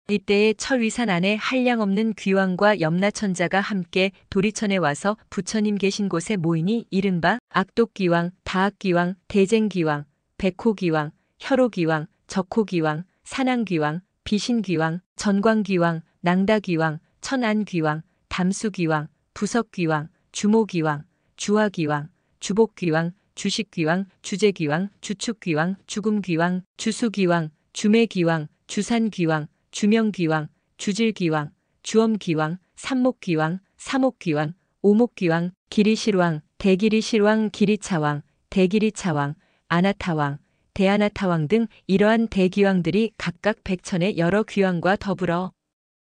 이때에 철위산 안에 한량없는 귀왕과 염라천자가 함께 도리천에 와서 부처님 계신 곳에 모이니 이른바 악독귀왕, 다악귀왕, 대쟁귀왕, 백호귀왕, 혈호귀왕, 적호귀왕, 산왕귀왕, 비신귀왕, 전광귀왕, 낭다귀왕, 천안귀왕, 담수귀왕, 부석귀왕, 주모귀왕, 주화귀왕, 주복귀왕, 주식귀왕, 주제귀왕, 주축귀왕, 죽음귀왕, 주수귀왕, 주매귀왕, 주산귀왕, 주명귀왕, 주질귀왕, 주엄귀왕, 삼목귀왕, 사목귀왕, 오목귀왕, 기리실왕, 대기리실왕, 기리차왕, 대기리차왕, 아나타왕, 대아나타왕 등 이러한 대귀왕들이 각각 백천의 여러 귀왕과 더불어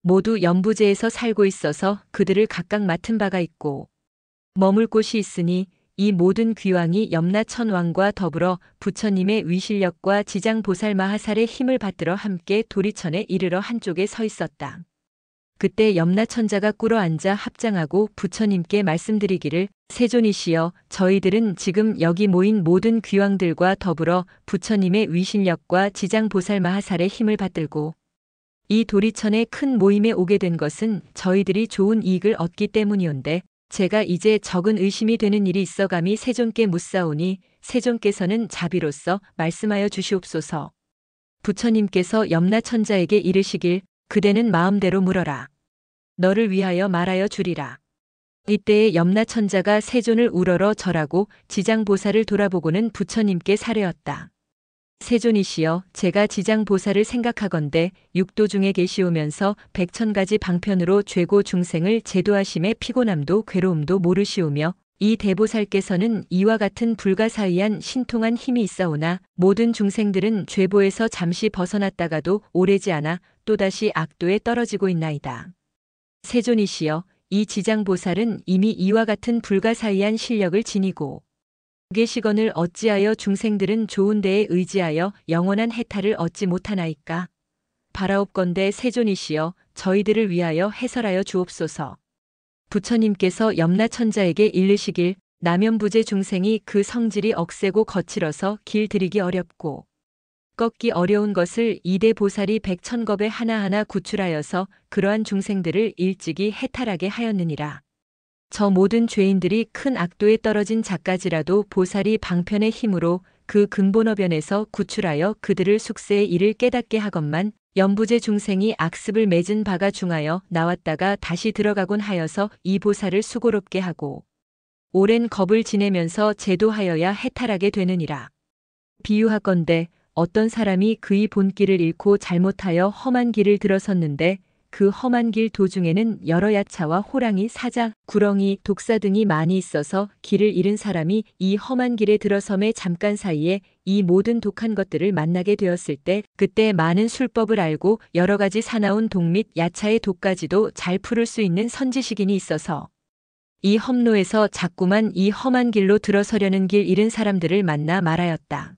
모두 연부제에서 살고 있어서 그들을 각각 맡은 바가 있고 머물 곳이 있으니 이 모든 귀왕이 염라천왕과 더불어 부처님의 위실력과 지장보살마하살의 힘을 받들어 함께 도리천에 이르러 한쪽에 서 있었다. 그때 염라천자가 꿇어 앉아 합장하고 부처님께 말씀드리기를 세존이시여 저희들은 지금 여기 모인 모든 귀왕들과 더불어 부처님의 위실력과 지장보살마하살의 힘을 받들고 이 도리천의 큰 모임에 오게 된 것은 저희들이 좋은 이익을 얻기 때문이온데 제가 이제 적은 의심이 되는 일이 있어 감히 세존께 묻사오니 세존께서는 자비로서 말씀하여 주시옵소서. 부처님께서 염라천자에게 이르시길 그대는 마음대로 물어라. 너를 위하여 말하여 주리라. 이때에 염라천자가 세존을 우러러 절하고 지장보살을 돌아보고는 부처님께 사례었다. 세존이시여 제가 지장보살을 생각하건대 육도 중에 계시오면서 백천가지 방편으로 죄고 중생을 제도하심의 피곤함도 괴로움도 모르시오며 이 대보살께서는 이와 같은 불가사의한 신통한 힘이 있사오나 모든 중생들은 죄보에서 잠시 벗어났다가도 오래지 않아 또다시 악도에 떨어지고 있나이다. 세존이시여 이 지장보살은 이미 이와 같은 불가사의한 실력을 지니고 계시건을 어찌하여 중생들은 좋은 데에 의지하여 영원한 해탈을 얻지 못하나이까? 바라옵건대 세존이시여 저희들을 위하여 해설하여 주옵소서. 부처님께서 염라천자에게 일르시길 남연부제 중생이 그 성질이 억세고 거칠어서 길들이기 어렵고 꺾기 어려운 것을 이대보살이 백천겁에 하나하나 구출하여서 그러한 중생들을 일찍이 해탈하게 하였느니라. 저 모든 죄인들이 큰 악도에 떨어진 자까지라도 보살이 방편의 힘으로 그 근본어변에서 구출하여 그들을 숙세의 일을 깨닫게 하건만 연부제 중생이 악습을 맺은 바가 중하여 나왔다가 다시 들어가곤 하여서 이 보살을 수고롭게 하고 오랜 겁을 지내면서 제도하여야 해탈하게 되느니라. 비유하건대 어떤 사람이 그의 본길을 잃고 잘못하여 험한 길을 들어섰는데 그 험한 길 도중에는 여러 야차와 호랑이, 사자, 구렁이, 독사 등이 많이 있어서 길을 잃은 사람이 이 험한 길에 들어섬에 잠깐 사이에 이 모든 독한 것들을 만나게 되었을 때 그때 많은 술법을 알고 여러 가지 사나운 독 및 야차의 독까지도 잘 풀을 수 있는 선지식인이 있어서 이 험로에서 자꾸만 이 험한 길로 들어서려는 길 잃은 사람들을 만나 말하였다.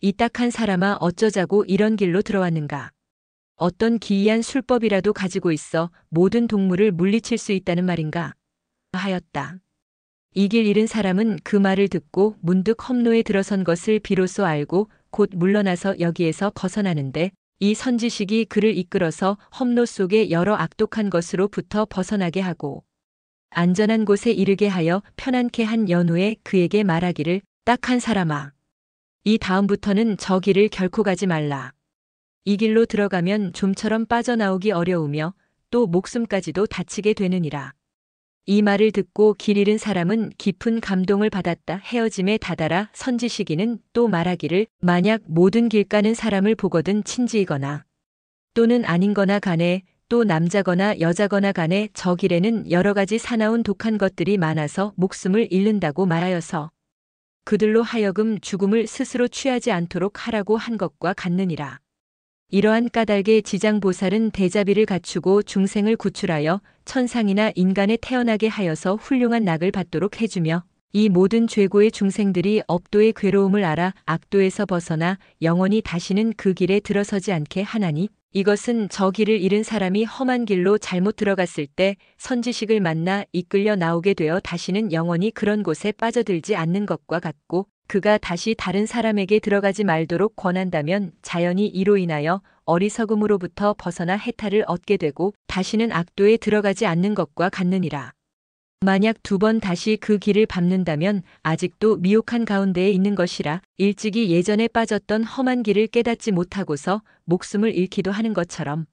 이 딱한 사람아 어쩌자고 이런 길로 들어왔는가? 어떤 기이한 술법이라도 가지고 있어 모든 동물을 물리칠 수 있다는 말인가? 하였다. 이 길 잃은 사람은 그 말을 듣고 문득 험로에 들어선 것을 비로소 알고 곧 물러나서 여기에서 벗어나는데 이 선지식이 그를 이끌어서 험로 속의 여러 악독한 것으로부터 벗어나게 하고 안전한 곳에 이르게 하여 편안케 한 연후에 그에게 말하기를 딱한 사람아. 이 다음부터는 저 길을 결코 가지 말라. 이 길로 들어가면 좀처럼 빠져나오기 어려우며 또 목숨까지도 다치게 되느니라. 이 말을 듣고 길 잃은 사람은 깊은 감동을 받았다. 헤어짐에 다다라 선지식인은 또 말하기를 만약 모든 길 가는 사람을 보거든 친지이거나 또는 아닌거나 간에 또 남자거나 여자거나 간에 저 길에는 여러 가지 사나운 독한 것들이 많아서 목숨을 잃는다고 말하여서 그들로 하여금 죽음을 스스로 취하지 않도록 하라고 한 것과 같느니라. 이러한 까닭에 지장보살은 대자비를 갖추고 중생을 구출하여 천상이나 인간에 태어나게 하여서 훌륭한 낙을 받도록 해주며 이 모든 죄고의 중생들이 업도의 괴로움을 알아 악도에서 벗어나 영원히 다시는 그 길에 들어서지 않게 하나니 이것은 저 길을 잃은 사람이 험한 길로 잘못 들어갔을 때 선지식을 만나 이끌려 나오게 되어 다시는 영원히 그런 곳에 빠져들지 않는 것과 같고 그가 다시 다른 사람에게 들어가지 말도록 권한다면 자연히 이로 인하여 어리석음으로부터 벗어나 해탈을 얻게 되고 다시는 악도에 들어가지 않는 것과 같느니라. 만약 2번 다시 그 길을 밟는다면 아직도 미혹한 가운데에 있는 것이라 일찍이 예전에 빠졌던 험한 길을 깨닫지 못하고서 목숨을 잃기도 하는 것처럼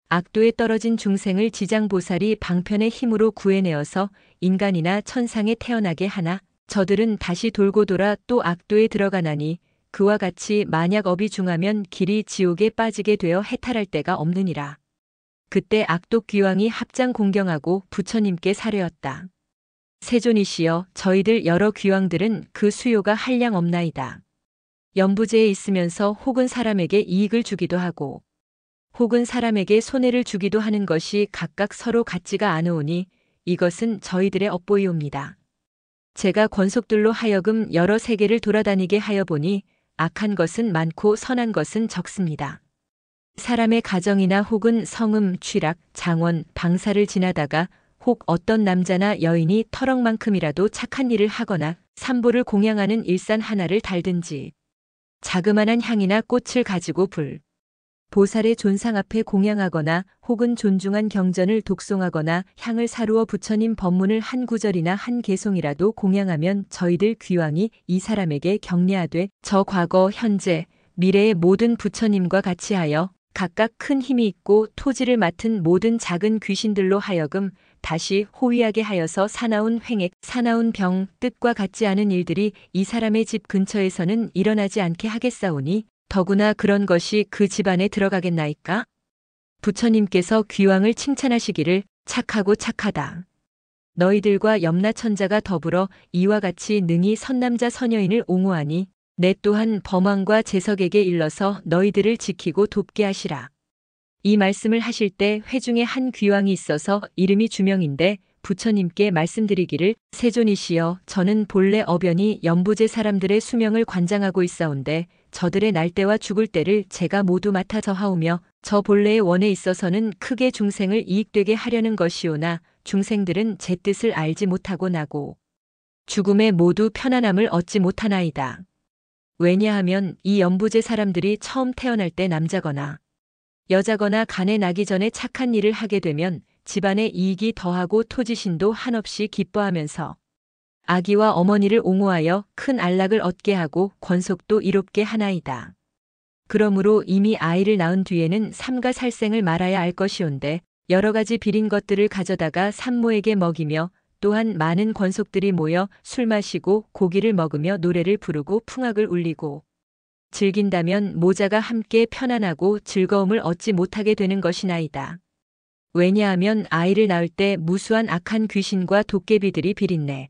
악도에 떨어진 중생을 지장보살이 방편의 힘으로 구해내어서 인간이나 천상에 태어나게 하나 저들은 다시 돌고 돌아 또 악도에 들어가나니 그와 같이 만약 업이 중하면 길이 지옥에 빠지게 되어 해탈할 데가 없느니라. 그때 악독 귀왕이 합장 공경하고 부처님께 사례었다. 세존이시여, 저희들 여러 귀왕들은 그 수요가 한량 없나이다. 연부제에 있으면서 혹은 사람에게 이익을 주기도 하고 혹은 사람에게 손해를 주기도 하는 것이 각각 서로 같지가 않으오니 이것은 저희들의 업보이옵니다. 제가 권속들로 하여금 여러 세계를 돌아다니게 하여 보니 악한 것은 많고 선한 것은 적습니다. 사람의 가정이나 혹은 성음, 취락, 장원, 방사를 지나다가 혹 어떤 남자나 여인이 터럭만큼이라도 착한 일을 하거나 삼보를 공양하는 일산 하나를 달든지 자그마한 향이나 꽃을 가지고 보살의 존상 앞에 공양하거나 혹은 존중한 경전을 독송하거나 향을 사루어 부처님 법문을 한 구절이나 한 개송이라도 공양하면 저희들 귀왕이 이 사람에게 경례하되 저 과거, 현재, 미래의 모든 부처님과 같이 하여 각각 큰 힘이 있고 토지를 맡은 모든 작은 귀신들로 하여금 다시 호위하게 하여서 사나운 횡액, 사나운 병, 뜻과 같지 않은 일들이 이 사람의 집 근처에서는 일어나지 않게 하겠사오니 더구나 그런 것이 그 집안에 들어가겠나이까? 부처님께서 귀왕을 칭찬하시기를 착하고 착하다. 너희들과 염라천자가 더불어 이와 같이 능히 선남자 선여인을 옹호하니 내 또한 범왕과 재석에게 일러서 너희들을 지키고 돕게 하시라. 이 말씀을 하실 때 회중에 한 귀왕이 있어서 이름이 주명인데 부처님께 말씀드리기를 세존이시여, 저는 본래 어변이 연부제 사람들의 수명을 관장하고 있사온데 저들의 날 때와 죽을 때를 제가 모두 맡아 저하오며 저 본래의 원에 있어서는 크게 중생을 이익되게 하려는 것이오나 중생들은 제 뜻을 알지 못하고 나고 죽음에 모두 편안함을 얻지 못하나이다. 왜냐하면 이 연부제 사람들이 처음 태어날 때 남자거나 여자거나 간에 나기 전에 착한 일을 하게 되면 집안의 이익이 더하고 토지신도 한없이 기뻐하면서 아기와 어머니를 옹호하여 큰 안락을 얻게 하고 권속도 이롭게 하나이다. 그러므로 이미 아이를 낳은 뒤에는 삼가 살생을 말아야 할 것이온데 여러 가지 비린 것들을 가져다가 산모에게 먹이며 또한 많은 권속들이 모여 술 마시고 고기를 먹으며 노래를 부르고 풍악을 울리고 즐긴다면 모자가 함께 편안하고 즐거움을 얻지 못하게 되는 것이나이다. 왜냐하면 아이를 낳을 때 무수한 악한 귀신과 도깨비들이 비린내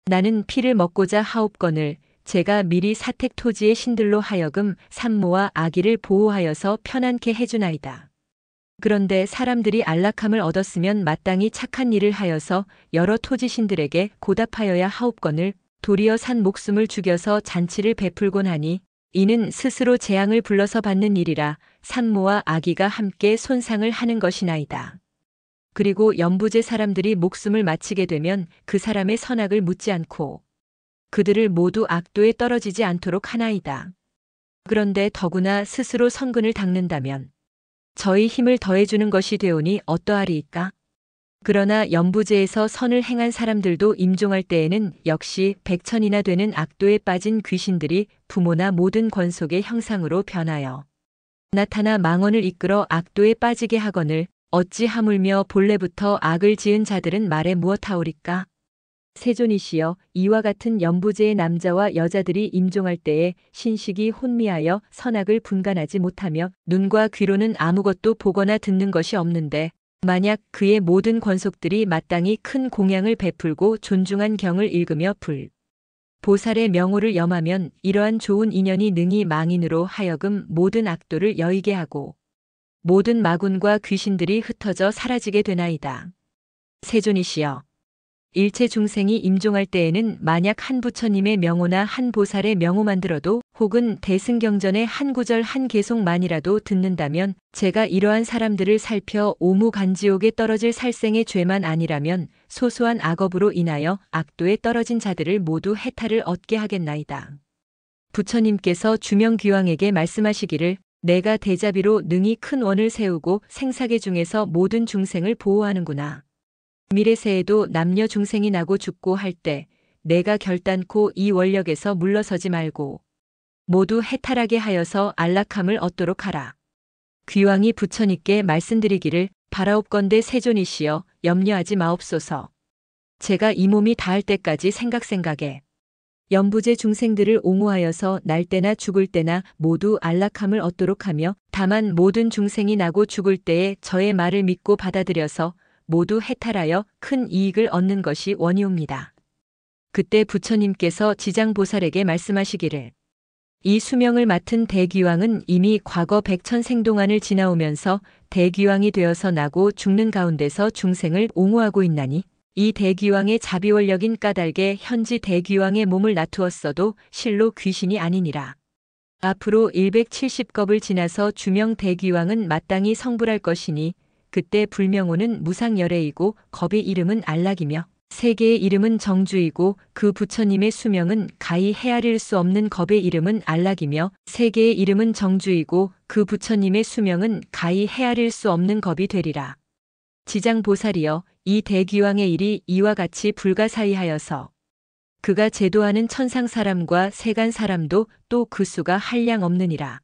나는 피를 먹고자 하옵거늘 제가 미리 사택 토지의 신들로 하여금 산모와 아기를 보호하여서 편안케 해주나이다. 그런데 사람들이 안락함을 얻었으면 마땅히 착한 일을 하여서 여러 토지신들에게 고답하여야 하옵거늘 도리어 산 목숨을 죽여서 잔치를 베풀곤 하니 이는 스스로 재앙을 불러서 받는 일이라 산모와 아기가 함께 손상을 하는 것이나이다. 그리고 연부제 사람들이 목숨을 마치게 되면 그 사람의 선악을 묻지 않고 그들을 모두 악도에 떨어지지 않도록 하나이다. 그런데 더구나 스스로 성근을 닦는다면 저희 힘을 더해주는 것이 되오니 어떠하리이까? 그러나 연부제에서 선을 행한 사람들도 임종할 때에는 역시 100천이나 되는 악도에 빠진 귀신들이 부모나 모든 권속의 형상으로 변하여 나타나 망언을 이끌어 악도에 빠지게 하거늘 어찌 하물며 본래부터 악을 지은 자들은 말에 무엇하오리까? 세존이시여, 이와 같은 연부제의 남자와 여자들이 임종할 때에 신식이 혼미하여 선악을 분간하지 못하며 눈과 귀로는 아무것도 보거나 듣는 것이 없는데 만약 그의 모든 권속들이 마땅히 큰 공양을 베풀고 존중한 경을 읽으며 보살의 명호를 염하면 이러한 좋은 인연이 능히 망인으로 하여금 모든 악도를 여의게 하고 모든 마군과 귀신들이 흩어져 사라지게 되나이다. 세존이시여, 일체 중생이 임종할 때에는 만약 한 부처님의 명호나 한 보살의 명호만 들어도 혹은 대승경전의 한 구절 한 개송만이라도 듣는다면 제가 이러한 사람들을 살펴 오무간지옥에 떨어질 살생의 죄만 아니라면 소소한 악업으로 인하여 악도에 떨어진 자들을 모두 해탈을 얻게 하겠나이다. 부처님께서 주명귀왕에게 말씀하시기를 내가 대자비로 능히 큰 원을 세우고 생사계 중에서 모든 중생을 보호하는구나. 미래세에도 남녀 중생이 나고 죽고 할 때 내가 결단코 이 원력에서 물러서지 말고 모두 해탈하게 하여서 안락함을 얻도록 하라. 귀왕이 부처님께 말씀드리기를 바라옵건대 세존이시여 염려하지 마옵소서. 제가 이 몸이 닿을 때까지 생각에 연부제 중생들을 옹호하여서 날 때나 죽을 때나 모두 안락함을 얻도록 하며 다만 모든 중생이 나고 죽을 때에 저의 말을 믿고 받아들여서 모두 해탈하여 큰 이익을 얻는 것이 원이옵니다. 그때 부처님께서 지장보살에게 말씀하시기를 이 수명을 맡은 대귀왕은 이미 과거 백천생 동안을 지나오면서 대귀왕이 되어서 나고 죽는 가운데서 중생을 옹호하고 있나니 이 대귀왕의 자비원력인 까닭에 현지 대귀왕의 몸을 놔두었어도 실로 귀신이 아니니라. 앞으로 170겁을 지나서 주명 대귀왕은 마땅히 성불할 것이니 그때 불명호는 무상열애이고 겁의 이름은 안락이며 세계의 이름은 정주이고 그 부처님의 수명은 가히 헤아릴 수 없는 겁의 이름은 안락이며 세계의 이름은 정주이고 그 부처님의 수명은 가히 헤아릴 수 없는 겁이 되리라. 지장보살이여 이 대귀왕의 일이 이와 같이 불가사의하여서 그가 제도하는 천상 사람과 세간 사람도 또 그 수가 한량 없느니라.